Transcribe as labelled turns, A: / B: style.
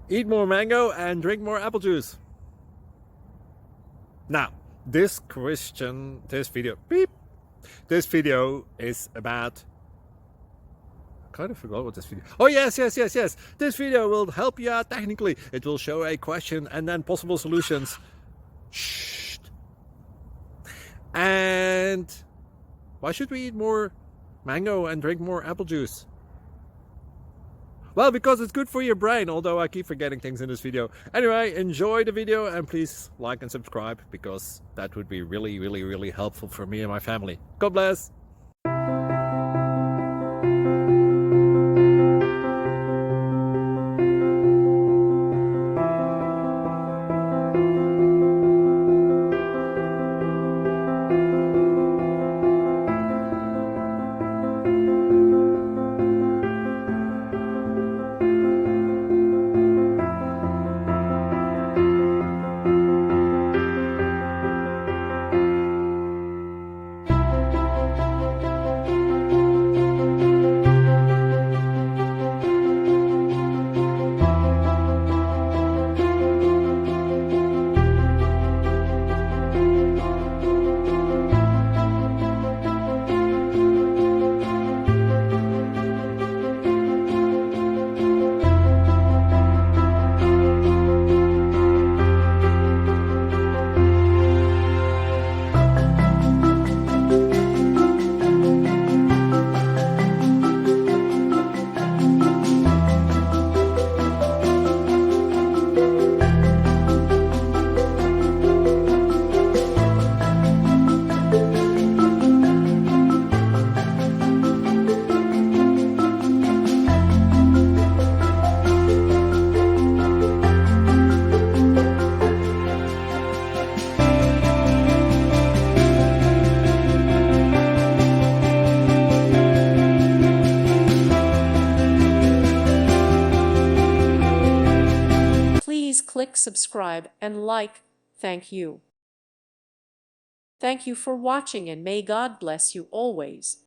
A: Eat more mango and drink more apple juice. Now, this video is about, I kind of forgot what this video. Oh yes. This video will help you out technically. It will show a question and then possible solutions. Shh. And why should we eat more mango and drink more apple juice? Well, because it's good for your brain, although I keep forgetting things in this video. Anyway, enjoy the video and please like and subscribe, because that would be really helpful for me and my family. God bless!
B: Please click subscribe and like. Thank you. Thank you for watching, and may God bless you always.